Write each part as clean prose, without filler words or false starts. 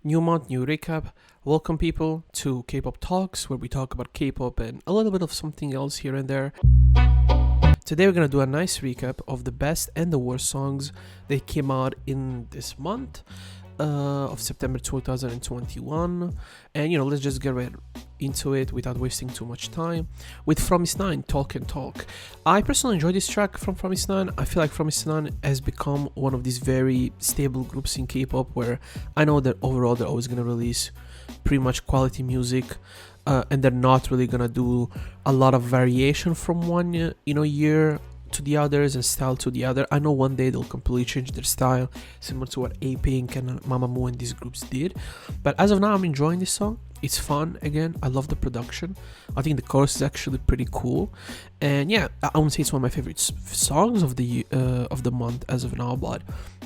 New month, new recap. Welcome people to Kpop Talks, where we talk about K-pop and a little bit of something else here and there. Today we're gonna do a nice recap of the best and the worst songs that came out in this month of September 2021. And let's just get right into it without wasting too much time with Fromis9, Talk and Talk. I personally enjoy this track from Fromis9. I feel like Fromis9 has become one of these very stable groups in K-pop where I know that overall they're always gonna release pretty much quality music, and they're not really gonna do a lot of variation from one year to the others and style to the other. I know one day they'll completely change their style, similar to what A-Pink and Mamamoo and these groups did. But as of now, I'm enjoying this song. It's fun. Again, I love the production. I think the chorus is actually pretty cool. And yeah, I wouldn't say it's one of my favorite songs of the month as of now, but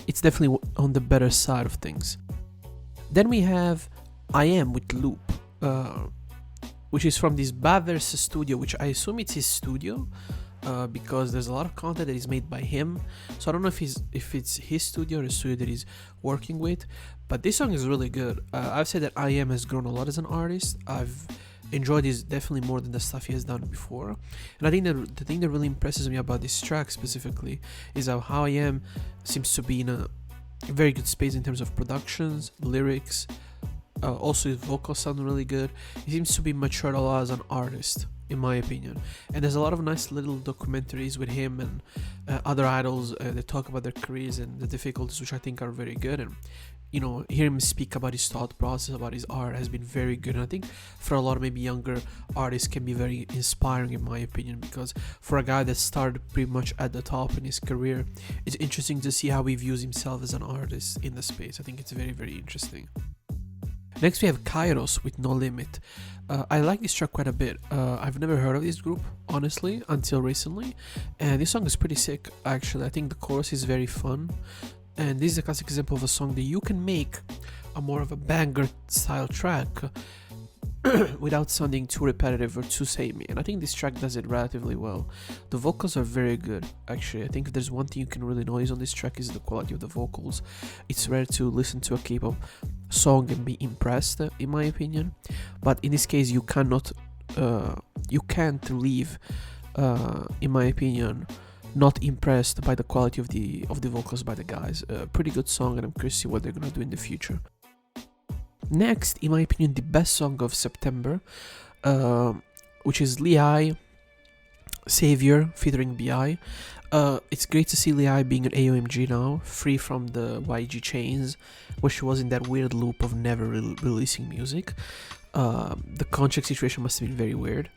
it's definitely on the better side of things. Then we have I Am with Loop, which is from this Bavers studio, which I assume it's his studio. Because there's a lot of content that is made by him, so I don't know if it's his studio or a studio that he's working with, but this song is really good. I've said that I Am has grown a lot as an artist. I've enjoyed this definitely more than the stuff he has done before, and I think that the thing that really impresses me about this track specifically is how I Am seems to be in a very good space in terms of productions, lyrics. Also his vocals sound really good. He seems to be matured a lot as an artist, in my opinion, and there's a lot of nice little documentaries with him and other idols that talk about their careers and the difficulties, which I think are very good. And hear him speak about his thought process, about his art, has been very good. And I think for a lot of maybe younger artists can be very inspiring, in my opinion, because for a guy that started pretty much at the top in his career, it's interesting to see how he views himself as an artist in the space. I think it's very, very interesting. Next we have Kairos with No Limit. I like this track quite a bit. I've never heard of this group, honestly, until recently, and this song is pretty sick, actually. I think the chorus is very fun, and this is a classic example of a song that you can make a more of a banger style track without sounding too repetitive or too samey, and I think this track does it relatively well. The vocals are very good, actually. I think if there's one thing you can really notice on this track is the quality of the vocals. It's rare to listen to a K-pop song and be impressed, in my opinion, but in this case you can't leave, in my opinion, not impressed by the quality of the vocals by the guys. Pretty good song, and I'm curious to see what they're gonna do in the future. Next, in my opinion, the best song of September, which is LEAH, Savior featuring BI. It's great to see LEAH being an AOMG now, free from the YG chains, where she was in that weird loop of never releasing music. The contract situation must have been very weird,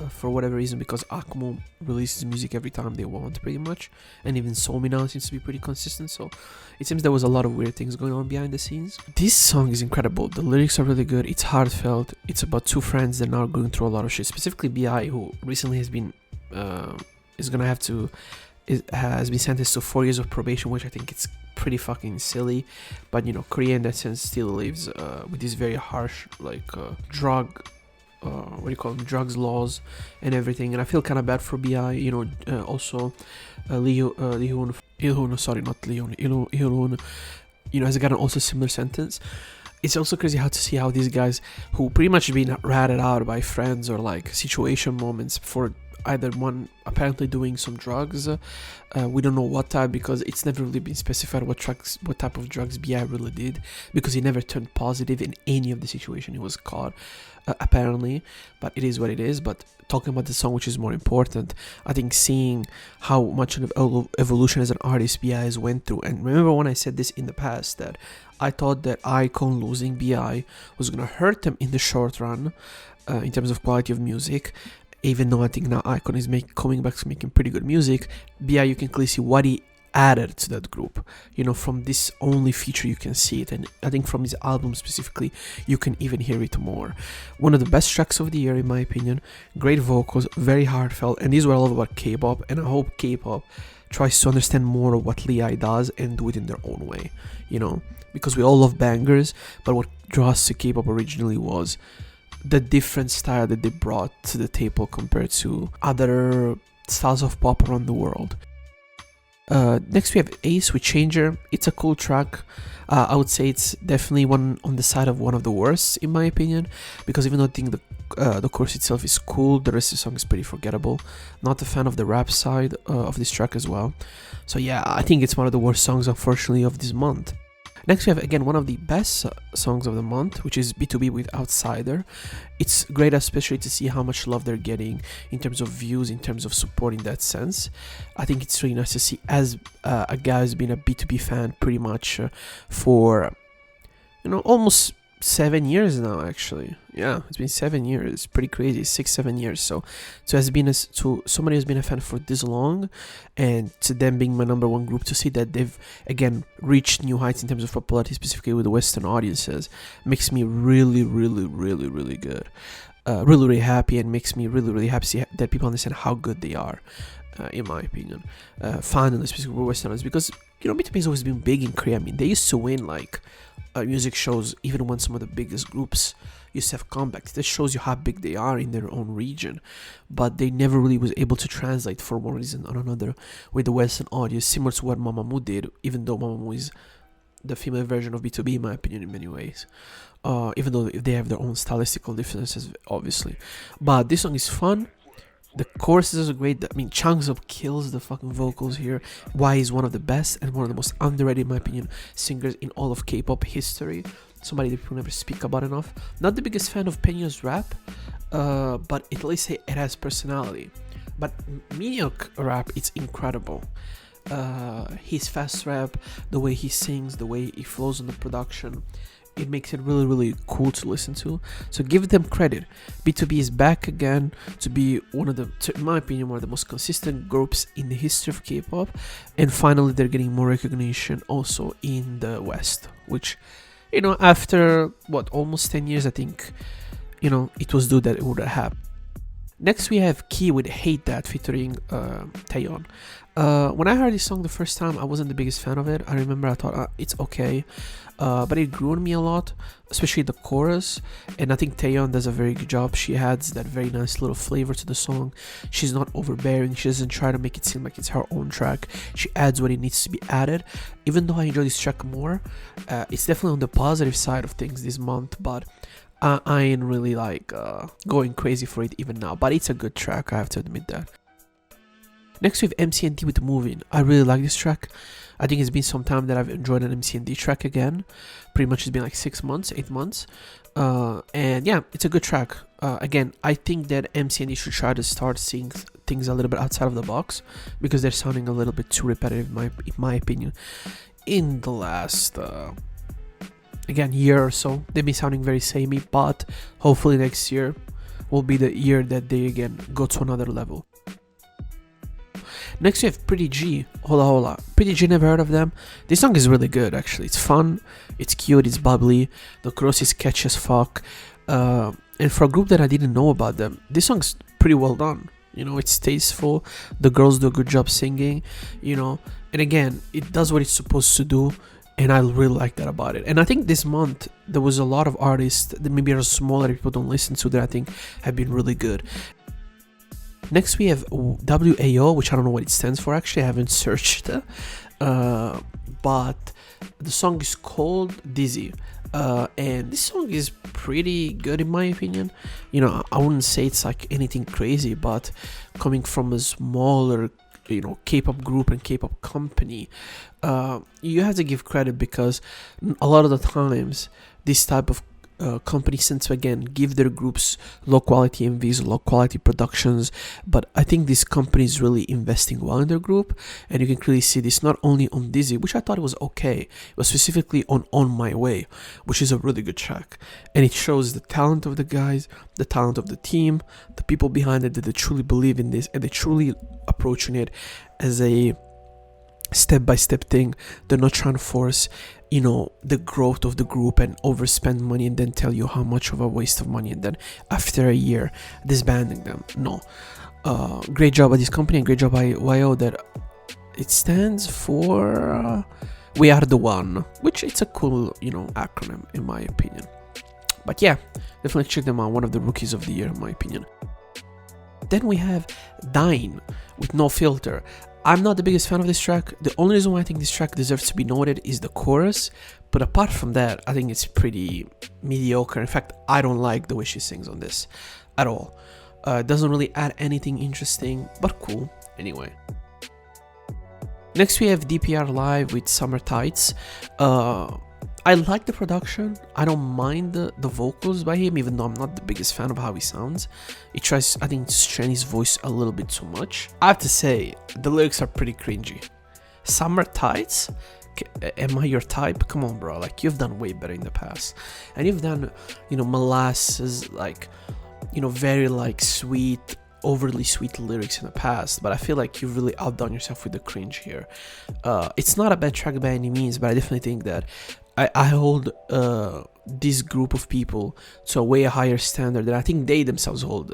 for whatever reason, because Akmu releases music every time they want, pretty much, and even Somi now seems to be pretty consistent, so it seems there was a lot of weird things going on behind the scenes. This song is incredible. The lyrics are really good. It's heartfelt. It's about two friends that are now going through a lot of shit, specifically BI, who recently has been has been sentenced to 4 years of probation, which I think it's pretty fucking silly, but Korea in that sense still lives with these very harsh drugs laws and everything, and I feel kind of bad for BI. Also Ilhoon has gotten also a similar sentence. It's also crazy to see how these guys, who pretty much been ratted out by friends or like situation moments for either one apparently doing some drugs, we don't know what type, because it's never really been specified what type of drugs BI really did, because he never turned positive in any of the situation he was caught, apparently, but it is what it is. But talking about the song, which is more important, I think seeing how much of evolution as an artist BI has went through, and remember when I said this in the past, that I thought that iKON losing BI was gonna hurt them in the short run, in terms of quality of music. Even though I think now iKON is coming back to making pretty good music, BI, you can clearly see what he added to that group. From this only feature you can see it, and I think from his album specifically you can even hear it more. One of the best tracks of the year, in my opinion. Great vocals, very heartfelt, and this is what I love about K-pop, and I hope K-pop tries to understand more of what LEAH does and do it in their own way, because we all love bangers, but what draws us to K-pop originally was the different style that they brought to the table compared to other styles of pop around the world. Next we have Ace with Changer. It's a cool track. I would say it's definitely one on the side of one of the worst in my opinion, because even though I think the chorus itself is cool, the rest of the song is pretty forgettable. Not a fan of the rap side of this track as well. So yeah, I think it's one of the worst songs unfortunately of this month. Next we have again one of the best songs of the month, which is B2B with Outsider. It's great especially to see how much love they're getting in terms of views, in terms of support in that sense. I think it's really nice to see, as a guy who's been a B2B fan pretty much for, you know, almost 7 years now actually. Yeah, it's been 7 years. It's pretty crazy. 6-7 years. So has been somebody who's been a fan for this long, and to them being my number one group, to see that they've again reached new heights in terms of popularity, specifically with the Western audiences, makes me really good. Really happy, and makes me really happy to see that people understand how good they are. In my opinion, finally, specifically with Western audience, because you know B2B has always been big in Korea. I mean, they used to win like music shows even when some of the biggest groups used to have comebacks. This shows you how big they are in their own region, but they never really was able to translate for one reason or another with the Western audience, similar to what Mamamoo did, even though Mamamoo is the female version of B2B in my opinion in many ways, even though they have their own stylistical differences obviously. But this song is fun. The choruses are great. I mean, Changsub kills the fucking vocals here. Y is one of the best and one of the most underrated, in my opinion, singers in all of K-pop history. Somebody that people never speak about enough. Not the biggest fan of Peña's rap, but at least it has personality. But Minhyuk rap, it's incredible. His fast rap, the way he sings, the way he flows on the production, it makes it really cool to listen to. So give them credit. B2B is back again to be one of the, in my opinion, one of the most consistent groups in the history of K-pop, and finally they're getting more recognition also in the West, which, you know, after what, almost 10 years, I think, you know, it was due that it would have happened. Next we have Key with Hate That featuring Taeyeon. When I heard this song the first time, I wasn't the biggest fan of it. I remember I thought it's okay, but it grew on me a lot, especially the chorus, and I think Taeyeon does a very good job. She adds that very nice little flavor to the song. She's not overbearing. She doesn't try to make it seem like it's her own track. She adds what it needs to be added. Even though I enjoy this track more, it's definitely on the positive side of things this month, but I ain't really like going crazy for it even now, but it's a good track, I have to admit that. Next we have MCNT with Moving. I really like this track. I think it's been some time that I've enjoyed an MCNT track again. Pretty much it's been like 6 months, 8 months. And yeah, it's a good track. Again, I think that MCNT should try to start seeing things a little bit outside of the box, because they're sounding a little bit too repetitive in my opinion. In the last again year or so, they've been sounding very samey, but hopefully next year will be the year that they again go to another level. Next we have Pretty G, Hola Hola. Pretty G, never heard of them. This song is really good actually. It's fun, it's cute, it's bubbly, the chorus is catchy as fuck, and for a group that I didn't know about them, this song's pretty well done. You know, it's tasteful, the girls do a good job singing, you know, and again, it does what it's supposed to do, and I really like that about it. And I think this month there was a lot of artists that maybe are smaller, people don't listen to, that I think have been really good. Next we have WAO, which I don't know what it stands for actually, I haven't searched, but the song is called Dizzy, and this song is pretty good in my opinion. You know, I wouldn't say it's like anything crazy, but coming from a smaller, you know, K-pop group and K-pop company, you have to give credit, because a lot of the times this type of companies tend to again give their groups low quality MVs, low quality productions, but I think this company is really investing well in their group, and you can clearly see this not only on Dizzy, which I thought was okay, but specifically on My Way, which is a really good track, and it shows the talent of the guys, the talent of the team, the people behind it, that they truly believe in this and they truly approaching it as a step-by-step thing. They're not trying to force, you know, the growth of the group and overspend money and then tell you how much of a waste of money and then after a year disbanding them. No, great job by this company and great job by YO, that it stands for We Are The One, which it's a cool, you know, acronym in my opinion. But yeah, definitely check them out, one of the rookies of the year in my opinion. Then we have Dyne with No Filter. I'm not the biggest fan of this track. The only reason why I think this track deserves to be noted is the chorus. But apart from that, I think it's pretty mediocre. In fact, I don't like the way she sings on this at all. It doesn't really add anything interesting, but cool anyway. Next we have DPR Live with Summer Tights. I like the production. I don't mind the vocals by him, even though I'm not the biggest fan of how he sounds. He tries, I think, to strain his voice a little bit too much. I have to say, the lyrics are pretty cringy. Summer Tights? Am I your type? Come on, bro. Like, you've done way better in the past. And you've done, molasses, like, very, like, sweet, overly sweet lyrics in the past, but I feel like you've really outdone yourself with the cringe here. It's not a bad track by any means, but I definitely think that I hold this group of people to a way higher standard than I think they themselves hold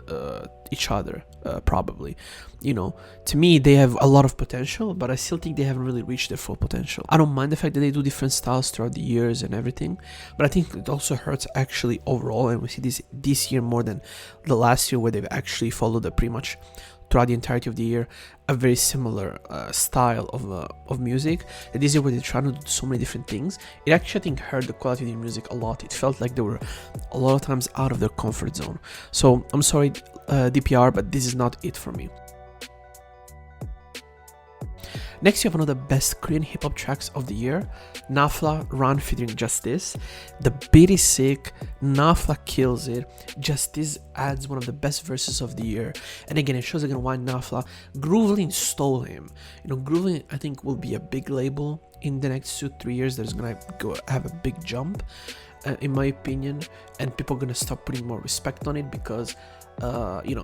each other, probably. To me, they have a lot of potential, but I still think they haven't really reached their full potential. I don't mind the fact that they do different styles throughout the years and everything, but I think it also hurts actually overall, and we see this year more than the last year, where they've actually followed pretty much throughout the entirety of the year a very similar style of music. And this year, where they're trying to do so many different things, it actually, I think, hurt the quality of the music a lot. It felt like they were a lot of times out of their comfort zone. So I'm sorry, DPR, but this is not it for me. Next, you have one of the best Korean hip-hop tracks of the year, Nafla, Run featuring Justice. The beat is sick, Nafla kills it, Justice adds one of the best verses of the year. And again, it shows again why Nafla Groovlin stole him. Groovlin, I think, will be a big label in the next 2-3 years. There's gonna have a big jump, in my opinion, and people are gonna start putting more respect on it, because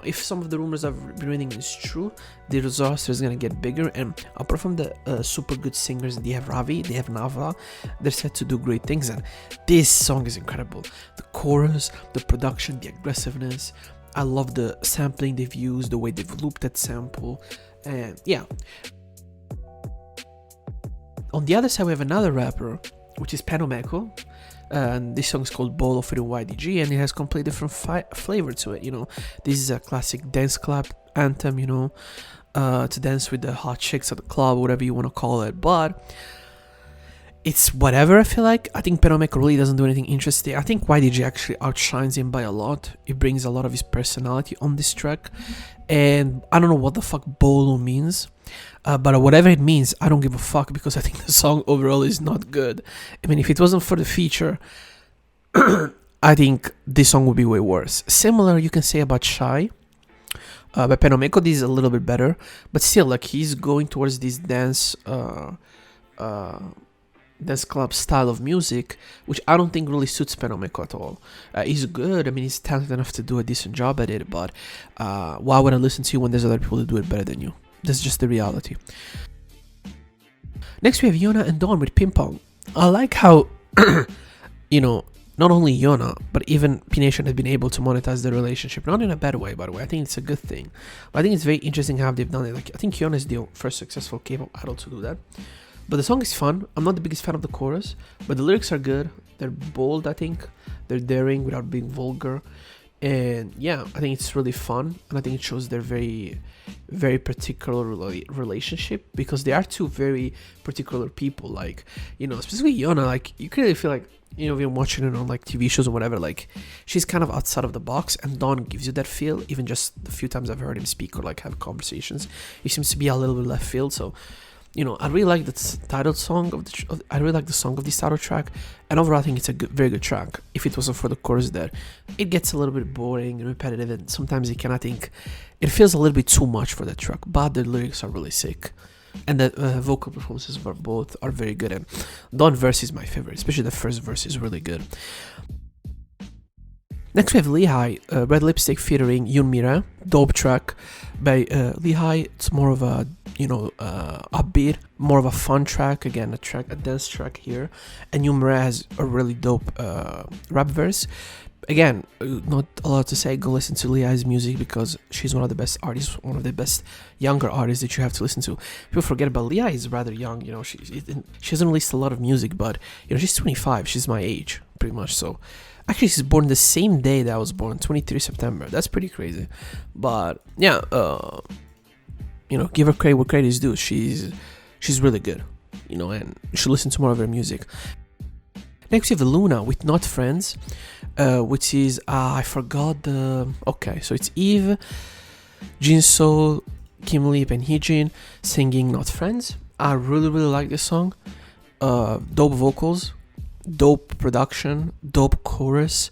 if some of the rumors I've been reading is true, the roster is gonna get bigger. And apart from the super good singers, they have Ravi, they have Nafla, they're set to do great things. And this song is incredible. The chorus, the production, the aggressiveness. I love the sampling they've used, the way they've looped that sample, and yeah. On the other side, we have another rapper, which is Panomeko. And this song is called POLO for the YDG, and it has completely different flavor to it. This is a classic dance club anthem, to dance with the hot chicks at the club, whatever you want to call it. But it's whatever, I feel like. I think Panomeko really doesn't do anything interesting. I think YDG actually outshines him by a lot. He brings a lot of his personality on this track. And I don't know what the fuck POLO means. But whatever it means, I don't give a fuck, because I think the song overall is not good. I mean, if it wasn't for the feature, I think this song would be way worse. Similar, you can say about Shy. But Panomeko, this is a little bit better. But still, like, he's going towards this dance club style of music, which I don't think really suits Panomeko at all. He's good. I mean, he's talented enough to do a decent job at it. But why would I listen to you when there's other people that do it better than you? That's just the reality. Next, we have YONAH and Dyne with Ping Pong. I like how, not only YONAH, but even P Nation has been able to monetize their relationship. Not in a bad way, by the way. I think it's a good thing. But I think it's very interesting how they've done it. Like, I think YONAH is the first successful K-pop idol to do that. But the song is fun. I'm not the biggest fan of the chorus, but the lyrics are good. They're bold, I think. They're daring without being vulgar. And yeah, I think it's really fun, and I think it shows their very, very particular relationship, because they are two very particular people. Like, specifically YONAH, like, you can really feel like, if you're watching it on like TV shows or whatever, like, she's kind of outside of the box, and Dyne gives you that feel. Even just the few times I've heard him speak or like have conversations, he seems to be a little bit left field. So, I really like the title song I really like the song of this title track, and overall I think it's a very good track. If it wasn't for the chorus there, it gets a little bit boring and repetitive, and sometimes I think it feels a little bit too much for that track. But the lyrics are really sick, and the vocal performances for both are very good. And Dyne verse is my favorite, especially the first verse is really good. Next, we have LEAH, Red Lipstick featuring Yoonmira, dope track by LEAH. It's more of a upbeat, more of a fun track. Again, a dance track here, and Yoonmira has a really dope rap verse. Again, not a lot to say. Go listen to LEAH's music, because she's one of the best artists, one of the best younger artists that you have to listen to. People forget about LEAH is rather young. She hasn't released a lot of music, but she's 25. She's my age, pretty much. So. Actually, she's born the same day that I was born, 23 September. That's pretty crazy. But, yeah, give her credit where credit is due. She's really good, and you should listen to more of her music. Next we have LEAH with Not Friends, which is I forgot the. Okay, so it's Eve, Jinso, Kim Leap, and Heejin singing Not Friends. I really like this song. Dope vocals, dope production, dope chorus.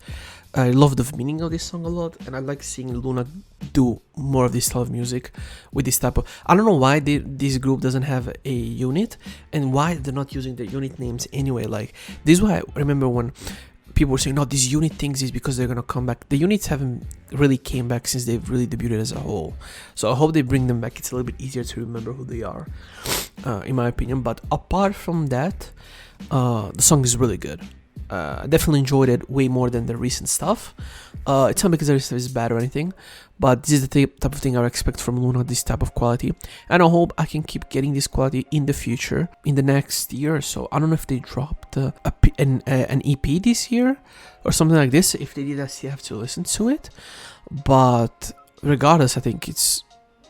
I love the meaning of this song a lot, and I like seeing LEAH do more of this style of music with this type of. I don't know why this group doesn't have a unit, and why they're not using their unit names anyway. Like, this is why I remember when people were saying, "No, these unit things is because they're gonna come back." The units haven't really came back since they've really debuted as a whole, so I hope they bring them back. It's a little bit easier to remember who they are, in my opinion. But apart from that, the song is really good. I definitely enjoyed it way more than the recent stuff. It's not because the recent stuff is bad or anything, but this is the type of thing I would expect from LEAH, this type of quality. And I hope I can keep getting this quality in the future, in the next year or so. I don't know if they dropped an EP this year or something like this. If they did, I still have to listen to it. But regardless, I think it's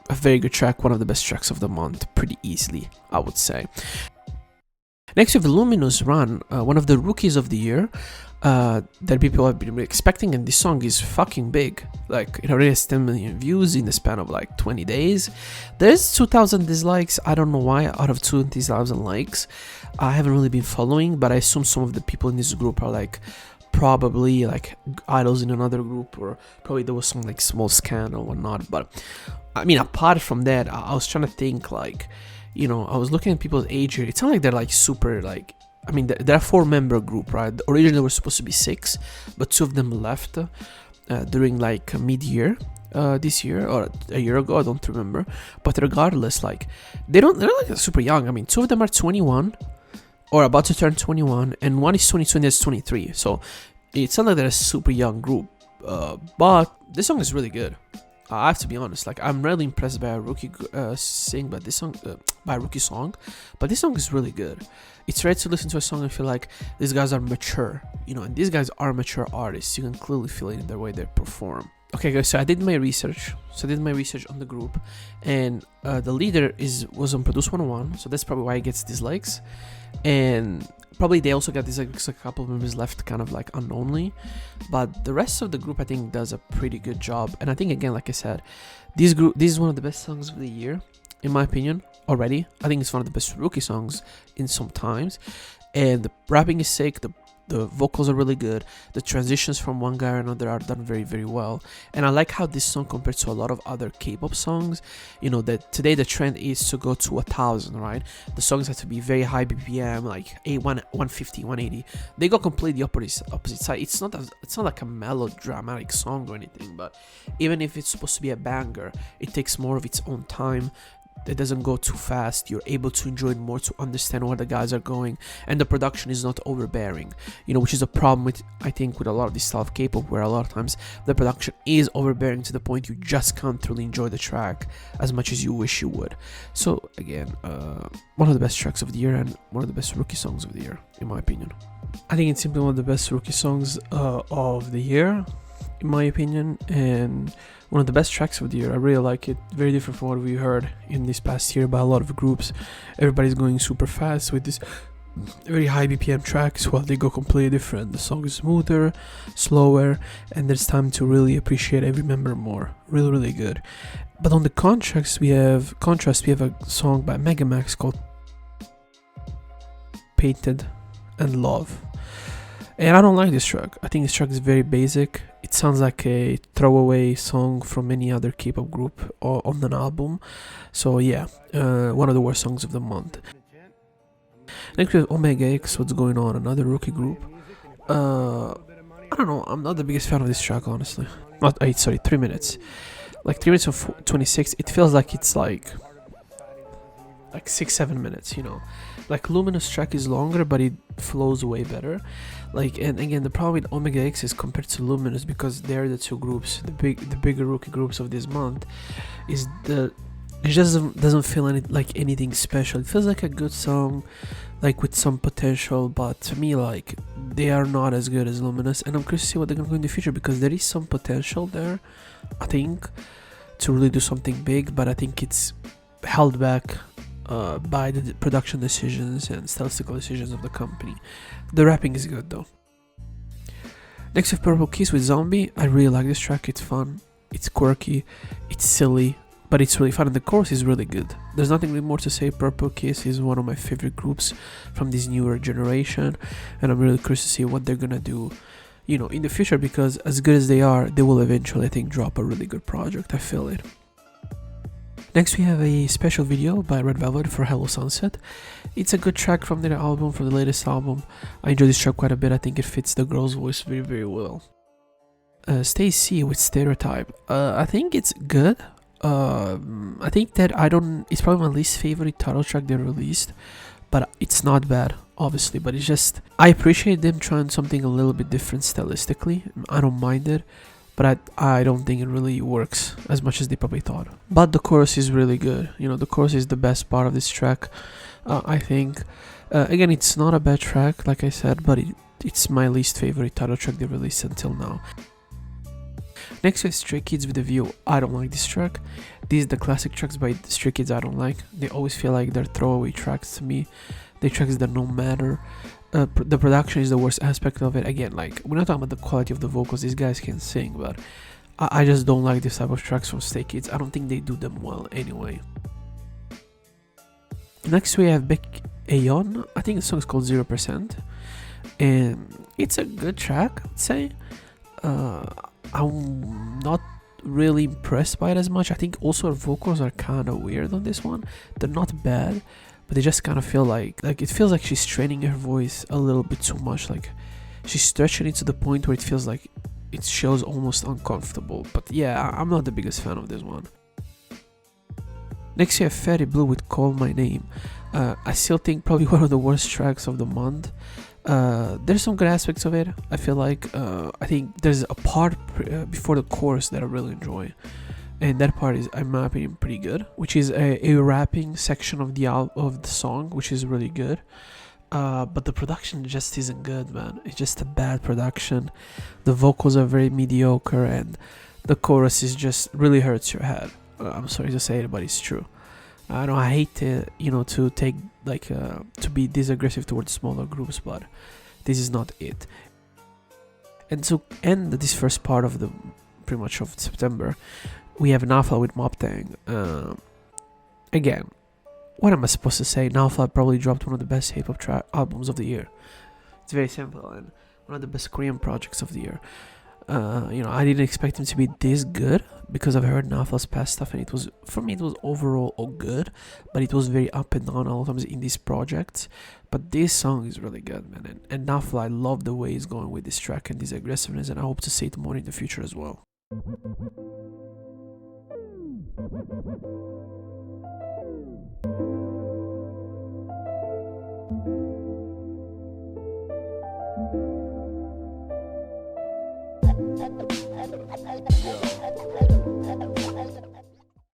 a very good track, one of the best tracks of the month, pretty easily, I would say. Next we have Luminous Run, one of the rookies of the year that people have been expecting, and this song is fucking big. Like, it already has 10 million views in the span of like 20 days. There's 2,000 dislikes. I don't know why out of 20,000 likes. I haven't really been following, but I assume some of the people in this group are like probably like idols in another group, or probably there was some like small scandal or whatnot. But I mean, apart from that, I was trying to think like, I was looking at people's age here. It's not like they're like super like. I mean, they're a 4-member group, right? Originally, there were supposed to be 6, but 2 of them left during like mid-year this year or a year ago. I don't remember. But regardless, like they're like super young. I mean, 2 of them are 21 or about to turn 21, and one is 22 and the other is 23. So it's not like they're a super young group. But this song is really good. I have to be honest, like I'm really impressed by a rookie by a rookie song, but this song is really good. It's rare to listen to a song and feel like these guys are mature, and these guys are mature artists. You can clearly feel it in the way they perform. Okay guys, so I did my research. On the group, and the leader was on Produce 101, so that's probably why he gets dislikes, and probably they also got these like a couple of members left kind of like unknownly, but the rest of the group I think does a pretty good job. And I think, again, like I said, this is one of the best songs of the year in my opinion already. I think it's one of the best rookie songs in some times, and the rapping is sick, the vocals are really good, the transitions from one guy or another are done very, very well. And I like how this song compared to a lot of other K-pop songs, that today the trend is to go to 1,000, right? The songs have to be very high BPM, like 150, 180. They go completely opposite side. It's not like a melodramatic song or anything, but even if it's supposed to be a banger, it takes more of its own time. It doesn't go too fast. You're able to enjoy it more, to understand where the guys are going, and the production is not overbearing, which is a problem with a lot of this style of K-pop, where a lot of times the production is overbearing to the point you just can't really enjoy the track as much as you wish you would. So again, one of the best tracks of the year and one of the best rookie songs of the year, in my opinion. I think it's simply one of the best rookie songs of the year, in my opinion, and one of the best tracks of the year. I really like it. Very different from what we heard in this past year by a lot of groups. Everybody's going super fast with this very high BPM tracks, while they go completely different. The song is smoother, slower, and there's time to really appreciate every member more. Really, really good. But on the contrast, we have a song by MEGAMAX called Painted and Love. And I don't like this track. I think this track is very basic. It sounds like a throwaway song from any other K-pop group on an album. So yeah, one of the worst songs of the month. Next we have OMEGA, What's Going On, another rookie group. I don't know, I'm not the biggest fan of this track, honestly. 3 minutes. Like 3 minutes of 26, it feels like it's like 6-7 minutes, Like Luminous track is longer, but it flows way better. And again, the problem with OMEGA is compared to Luminous, because they're the two groups, the bigger rookie groups of this month, is it just doesn't feel like anything special. It feels like a good song, like with some potential, but to me, like, they are not as good as Luminous, and I'm curious to see what they're gonna do in the future, because there is some potential there, I think, to really do something big, but I think it's held back by the production decisions and stylistical decisions of the company. The rapping is good though. Next we have Purple Kiss with Zombie. I really like this track. It's fun, it's quirky, it's silly, but it's really fun, and the chorus is really good. There's nothing really more to say. Purple Kiss is one of my favorite groups from this newer generation, and I'm really curious to see what they're gonna do, you know, in the future, because as good as they are, they will eventually, I think, drop a really good project. I feel it. Next we have a special video by Red Velvet for Hello Sunset. It's a good track from their album, from the latest album. I enjoy this track quite a bit. I think it fits the girl's voice very, very well. Stay with Stereotype. I think it's good. I think that it's probably my least favorite title track they released, but it's not bad, obviously. But it's just, I appreciate them trying something a little bit different stylistically. I don't mind it, but I don't think it really works as much as they probably thought. But the chorus is really good. You know, the chorus is the best part of this track, I think. Again, it's not a bad track, like I said, but it's my least favorite title track they released until now. Next we have Stray Kids with The View. I don't like this track. These are the classic tracks by Stray Kids I don't like. They always feel like they're throwaway tracks to me. They're tracks that don't matter. The production is the worst aspect of it. Again, like, we're not talking about the quality of the vocals. These guys can sing, but I just don't like this type of tracks from Stray Kids. I don't think they do them well anyway. Next we have Beck Aeon. I think the song is called 0%, and it's a good track, I'd say. I'm not really impressed by it as much. I think also her vocals are kind of weird on this one. They're not bad, but they just kind of feel like it feels like she's straining her voice a little bit too much. Like, she's stretching it to the point where it feels like it shows almost uncomfortable. But yeah, I'm not the biggest fan of this one. Next you have Fairy Blue with Call My Name. I still think probably one of the worst tracks of the month. There's some good aspects of it. I feel like I think there's a part before the chorus that I really enjoy, and that part is, in my opinion, pretty good, which is a rapping section of the song, which is really good. But the production just isn't good, man. It's just a bad production. The vocals are very mediocre, and the chorus is just really hurts your head. I'm sorry to say it, but it's true. I hate to, to take to be this aggressive towards smaller groups, but this is not it. And to end this first part of the pretty much of September, we have Nafla with Moptang. Again, what am I supposed to say? Nafla probably dropped one of the best hip-hop albums of the year. It's very simple, and one of the best Korean projects of the year. I didn't expect him to be this good, because I've heard Nafla's past stuff, and for me it was overall all good, but it was very up and down all the times in these projects. But this song is really good, man, and Nafla, I love the way he's going with this track and this aggressiveness, and I hope to see it more in the future as well.